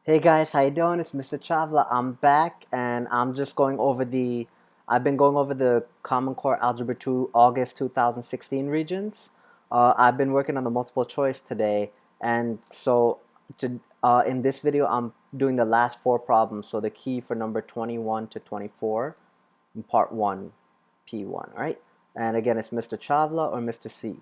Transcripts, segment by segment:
Hey guys, how you doing? It's Mr. Chavla. I'm back and I've been going over the Common Core Algebra 2 August 2016 regions. I've been working on the multiple choice today, and in this video I'm doing the last four problems, so the key for number 21 to 24 in part 1, P1, all right? And again, it's Mr. Chavla or Mr. C.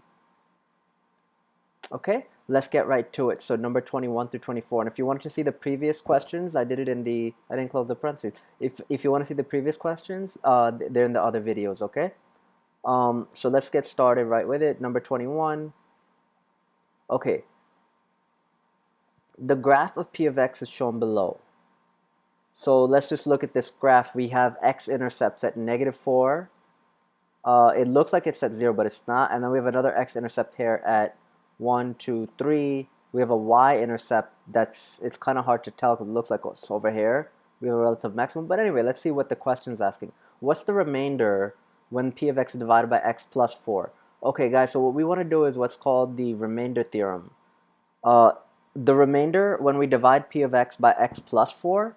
Okay, let's get right to it. So number 21 through 24. And if you wanted to see the previous questions, I didn't close the parentheses. If you want to see the previous questions, they're in the other videos, okay? So let's get started right with it. Number 21. Okay, the graph of p of x is shown below. So let's just look at this graph. We have x-intercepts at -4. It looks like it's at 0, but it's not. And then we have another x-intercept here at 1, 2, 3. We have a y-intercept it's kind of hard to tell because it looks like it's over here. We have a relative maximum. But anyway, let's see what the question's asking. What's the remainder when p of x is divided by x plus 4? Okay, guys, so what we want to do is what's called the remainder theorem. The remainder, when we divide p of x by x plus 4,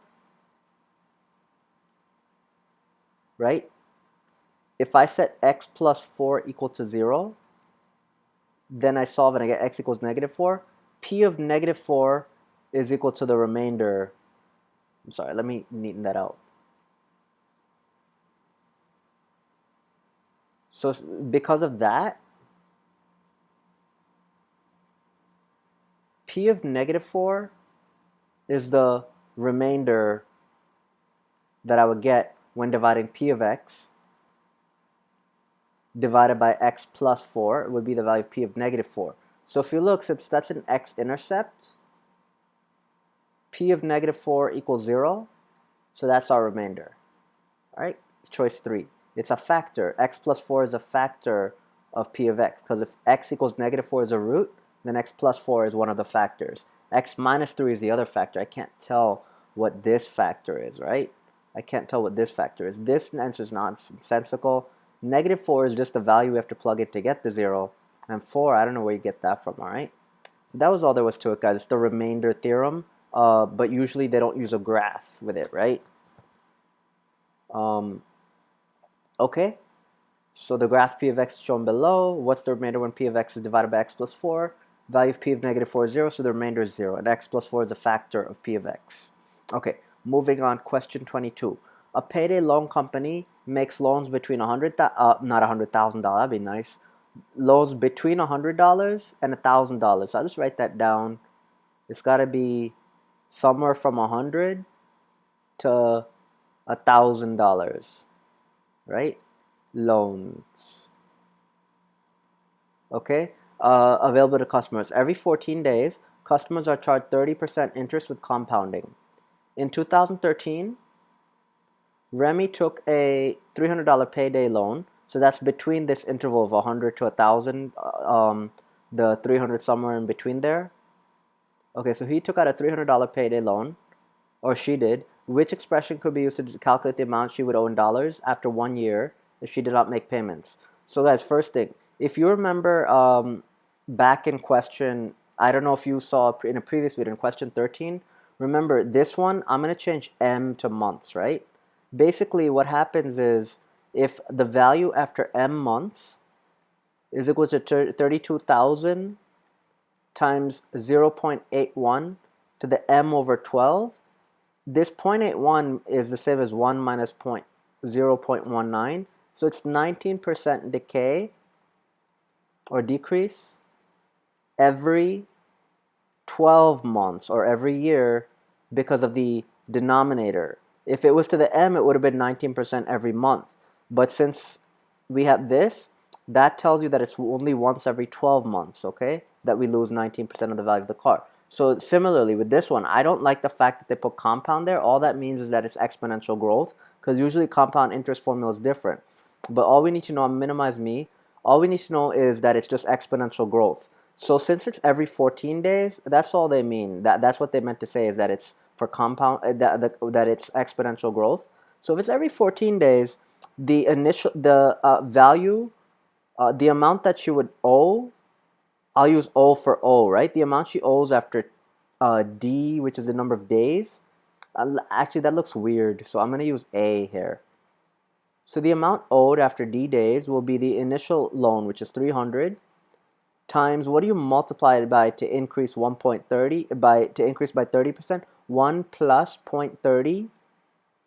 right? If I set x plus 4 equal to 0, then I solve and I get x equals -4. P of -4 is equal to the remainder. I'm sorry, let me neaten that out. So because of that, P of -4 is the remainder that I would get when dividing P of x divided by x plus 4 would be the value of P of -4. So if you look, since that's an x-intercept, P of -4 equals 0, so that's our remainder. All right, choice 3. It's a factor. X plus 4 is a factor of P of x, because if x equals -4 is a root, then x plus 4 is one of the factors. X minus 3 is the other factor. I can't tell what this factor is, right? I can't tell what this factor is. This answer is nonsensical. -4 is just the value we have to plug in to get the 0. And 4, I don't know where you get that from, all right? So that was all there was to it, guys. It's the remainder theorem, but usually they don't use a graph with it, right? Okay, so the graph p of x is shown below. What's the remainder when p of x is divided by x plus 4? Value of p of -4 is 0, so the remainder is 0. And x plus 4 is a factor of p of x. Okay, moving on, question 22. A payday loan company makes loans between not $100,000, that'd be nice. Loans between $100 and $1,000. So I'll just write that down. It's got to be somewhere from $100 to $1,000, right? Loans. Okay, available to customers. Every 14 days, customers are charged 30% interest with compounding. In 2013, Remy took a $300 payday loan. So that's between this interval of 100 to 1,000, the 300 somewhere in between there. Okay, so he took out a $300 payday loan, or she did. Which expression could be used to calculate the amount she would owe in dollars after 1 year if she did not make payments? So guys, first thing, if you remember back in question, I don't know if you saw in a previous video, in question 13, remember this one, I'm going to change M to months, right? Basically, what happens is if the value after M months is equal to 32,000 times 0.81 to the M over 12, this 0.81 is the same as 1 minus 0.19, so it's 19% decay or decrease every 12 months or every year because of the denominator. If it was to the M, it would have been 19% every month. But since we have this, that tells you that it's only once every 12 months, okay, that we lose 19% of the value of the car. So similarly with this one, I don't like the fact that they put compound there. All that means is that it's exponential growth, because usually compound interest formula is different. But all we need to know, minimize me, all we need to know is that it's just exponential growth. So since it's every 14 days, that's all they mean. That's what they meant to say, is that it's for compound, that it's exponential growth. So if it's every 14 days, the value, the amount that she would owe, I'll use O for O, right? The amount she owes after D, which is the number of days. Actually, that looks weird, so I'm going to use A here. So the amount owed after D days will be the initial loan, which is 300, times what do you multiply it by to increase 1.30 to increase by 30%? 1 plus 0.30,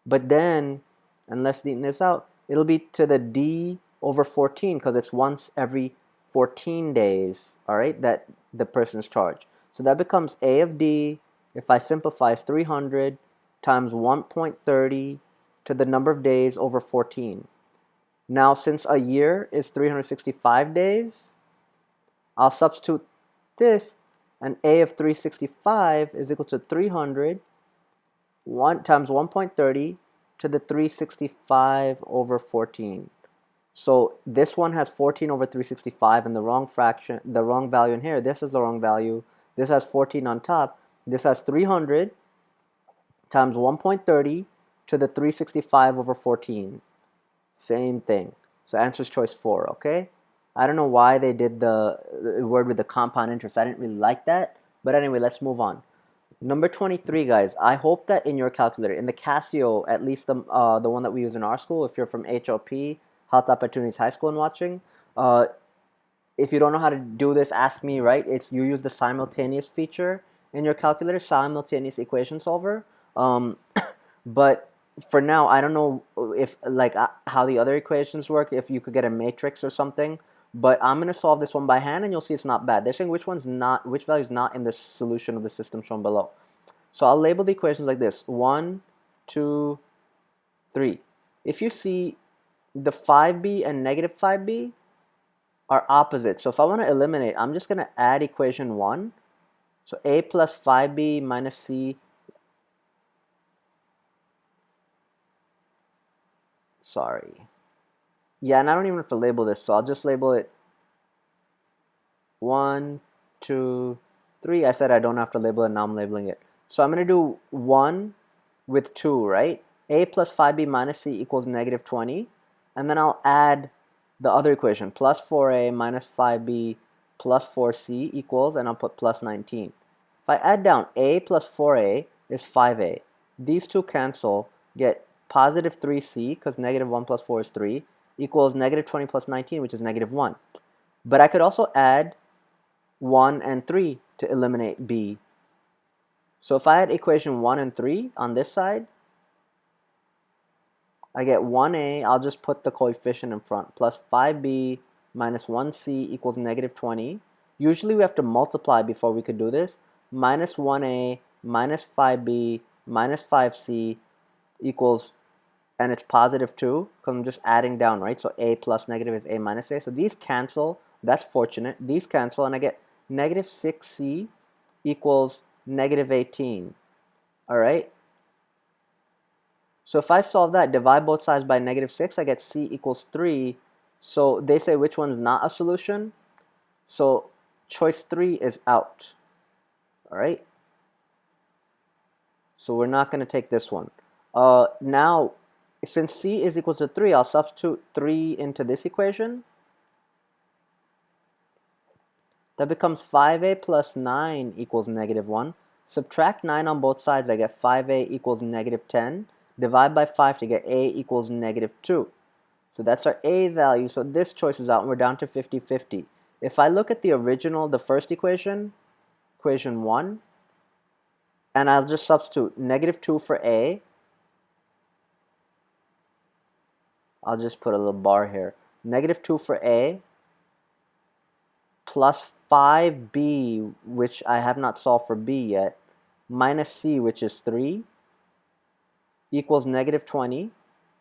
but then, and let's neaten this out, it'll be to the D over 14 because it's once every 14 days, all right, that the person's charged. So that becomes A of D, if I simplify, is 300 times 1.30 to the number of days over 14. Now, since a year is 365 days, I'll substitute this, and A of 365 is equal to 300 1 times 1.30 to the 365 over 14. So this one has 14 over 365 and the wrong fraction, the wrong value in here. This is the wrong value. This has 14 on top. This has 300 times 1.30 to the 365 over 14. Same thing. So answer is choice 4, okay? I don't know why they did the word with the compound interest. I didn't really like that. But anyway, let's move on. Number 23, guys. I hope that in your calculator, in the Casio, at least the one that we use in our school, if you're from HOP, Health Opportunities High School and watching, if you don't know how to do this, ask me, right? It's you use the simultaneous feature in your calculator, simultaneous equation solver. But for now, I don't know if like how the other equations work, if you could get a matrix or something. But I'm going to solve this one by hand, and you'll see it's not bad. They're saying which value is not in the solution of the system shown below. So I'll label the equations like this: 1, 2, 3. If you see the 5b and negative 5b are opposite. So if I want to eliminate, I'm just going to add equation 1. So a plus 5b minus c. Sorry. Yeah, and I don't even have to label this, so I'll just label it 1, 2, 3. I said I don't have to label it, now I'm labeling it. So I'm going to do 1 with 2, right? A plus 5b minus c equals negative 20. And then I'll add the other equation, plus 4a minus 5b plus 4c equals, and I'll put plus 19. If I add down a plus 4a is 5a. These two cancel, get positive 3c, because negative 1 plus 4 is 3, equals negative 20 plus 19, which is negative 1. But I could also add 1 and 3 to eliminate b. So if I had equation 1 and 3 on this side, I get 1a, I'll just put the coefficient in front, plus 5b minus 1c equals negative 20. Usually we have to multiply before we could do this. Minus 1a minus 5b minus 5c equals, and it's positive 2, because I'm just adding down, right? So a plus negative is a minus a. So these cancel. That's fortunate. These cancel, and I get negative 6c equals negative 18. All right? So if I solve that, divide both sides by negative 6, I get c equals 3. So they say which one's not a solution. So choice 3 is out. All right? So we're not going to take this one. Now, since c is equal to 3, I'll substitute 3 into this equation. That becomes 5a plus 9 equals negative 1. Subtract 9 on both sides, I get 5a equals negative 10. Divide by 5 to get a equals negative 2. So that's our a value. So this choice is out, and we're down to 50-50. If I look at the original, the first equation, equation 1, and I'll just substitute negative 2 for a. I'll just put a little bar here. Negative 2 for a plus 5b, which I have not solved for b yet, minus c, which is 3, equals negative 20.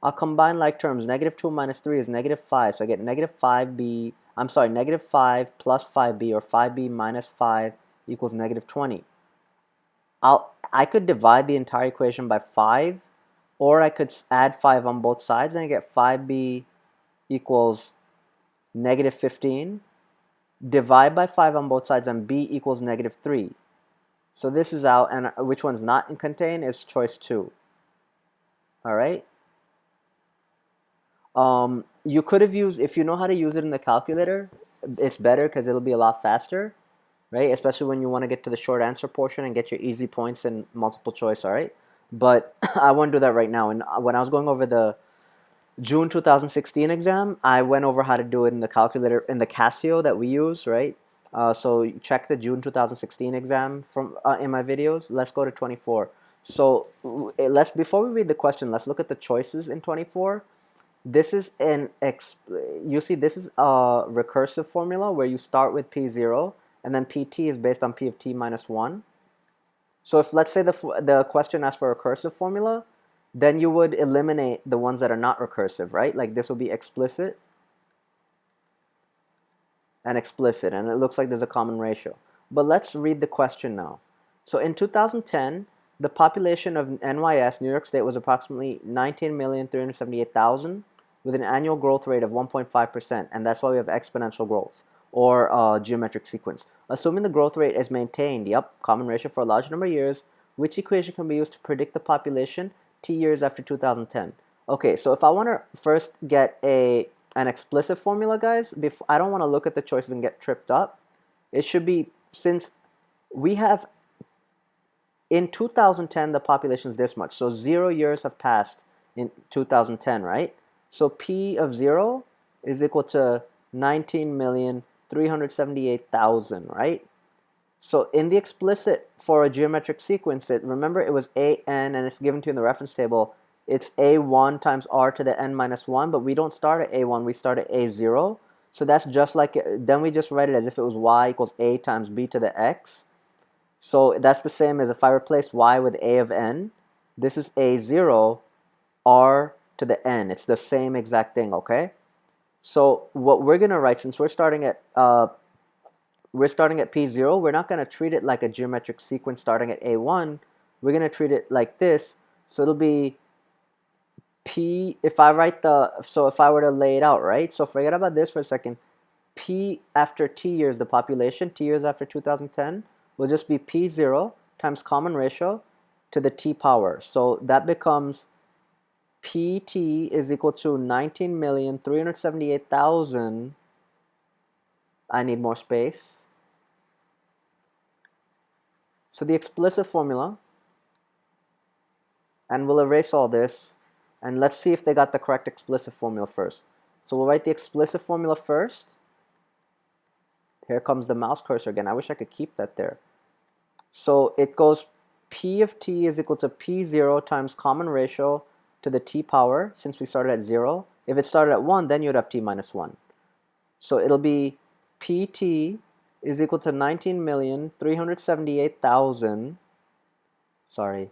I'll combine like terms. Negative 2 minus 3 is negative 5, so I get negative 5b, I'm sorry, negative 5 plus 5b, or 5b minus 5 equals negative 20. I could divide the entire equation by 5, or I could add 5 on both sides, and I get 5b equals negative 15. Divide by 5 on both sides, and b equals negative 3. So this is out, and which one's not contained is choice 2. All right? You could have used, if you know how to use it in the calculator, it's better because it'll be a lot faster. right? Especially when you want to get to the short answer portion and get your easy points in multiple choice, all right? But I won't do that right now. And when I was going over the June 2016 exam, I went over how to do it in the calculator, in the Casio that we use, right? So you check the June 2016 exam from in my videos. Let's go to 24. So let's, before we read the question, let's look at the choices in 24. This is you see, this is a recursive formula where you start with P0 and then PT is based on P of t minus 1. So if, let's say, the question asks for a recursive formula, then you would eliminate the ones that are not recursive, right? Like this will be explicit and explicit, and it looks like there's a common ratio. But let's read the question now. So in 2010, the population of NYS, New York State, was approximately 19,378,000 with an annual growth rate of 1.5%, and that's why we have exponential growth, or geometric sequence. Assuming the growth rate is maintained, yep, common ratio for a large number of years, which equation can be used to predict the population t years after 2010? Okay, so if I want to first get an explicit formula, guys, I don't want to look at the choices and get tripped up. It should be, since we have, in 2010, the population is this much. So 0 years have passed in 2010, right? So P of 0 is equal to 19,378,000, right? So in the explicit for a geometric sequence, remember it was an, and it's given to you in the reference table. It's a1 times r to the n minus 1, but we don't start at a1, we start at a0. So that's just like, then we just write it as if it was y equals a times b to the x. So that's the same as if I replace y with a of n. This is a0 r to the n. It's the same exact thing, okay? So what we're going to write, since we're starting at P0, we're not going to treat it like a geometric sequence starting at A1. We're going to treat it like this. So it'll be P, if I write so if I were to lay it out, right? So forget about this for a second. P after T years, the population, T years after 2010, will just be P0 times common ratio to the T power. So that becomes PT is equal to 19,378,000. I need more space. So the explicit formula, and we'll erase all this, and let's see if they got the correct explicit formula first. So we'll write the explicit formula first. Here comes the mouse cursor again. I wish I could keep that there. So it goes P of t is equal to P0 times common ratio to the t power, since we started at 0. If it started at 1, then you'd have t minus 1. So it'll be PT is equal to 19,378,000,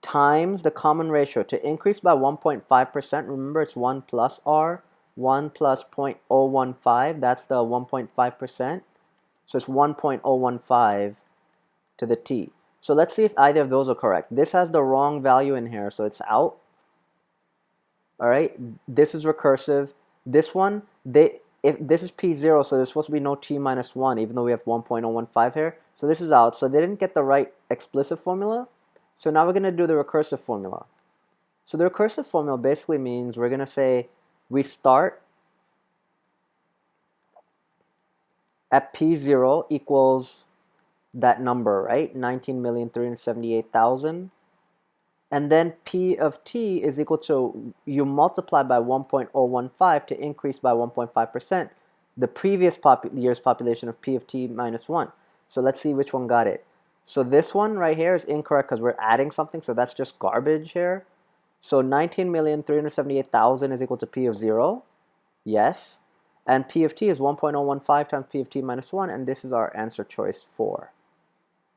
times the common ratio. To increase by 1.5%, remember it's 1 plus r, 1 plus 0.015, that's the 1.5%. So it's 1.015 to the t. So let's see if either of those are correct. This has the wrong value in here, so it's out. All right, this is recursive. This one, if this is P0, so there's supposed to be no t minus 1, even though we have 1.015 here. So this is out. So they didn't get the right explicit formula. So now we're going to do the recursive formula. So the recursive formula basically means we're going to say we start at P0 equals that number, right? 19,378,000. And then P of t is equal to, you multiply by 1.015 to increase by 1.5%, the previous year's population of P of t minus 1. So let's see which one got it. So this one right here is incorrect because we're adding something, so that's just garbage here. So 19,378,000 is equal to P of 0. Yes. And P of t is 1.015 times P of t minus 1, and this is our answer choice 4.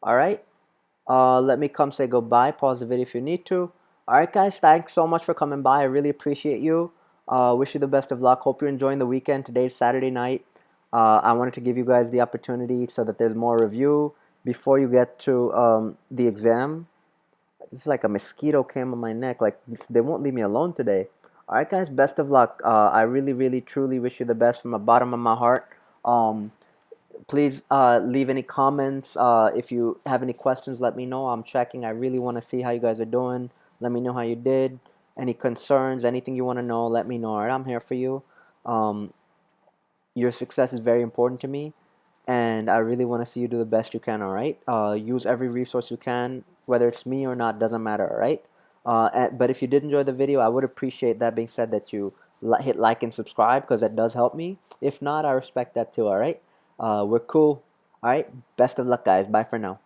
All right. Let me come say goodbye. Pause the video if you need to. Alright guys, thanks so much for coming by. I really appreciate you. Wish you the best of luck. Hope you're enjoying the weekend. Today's Saturday night. I wanted to give you guys the opportunity so that there's more review before you get to the exam. It's like a mosquito came on my neck. Like, they won't leave me alone today. Alright guys, best of luck. I really, really, truly wish you the best from the bottom of my heart. Please leave any comments. If you have any questions, let me know. I'm checking. I really want to see how you guys are doing. Let me know how you did. Any concerns, anything you want to know, let me know. All right, I'm here for you. Your success is very important to me. and I really want to see you do the best you can, all right? Use every resource you can, whether it's me or not, doesn't matter, all right? But if you did enjoy the video, I would appreciate, that being said, that you hit like and subscribe, because that does help me. If not, I respect that too, all right? We're cool. All right? Best of luck, guys. Bye for now.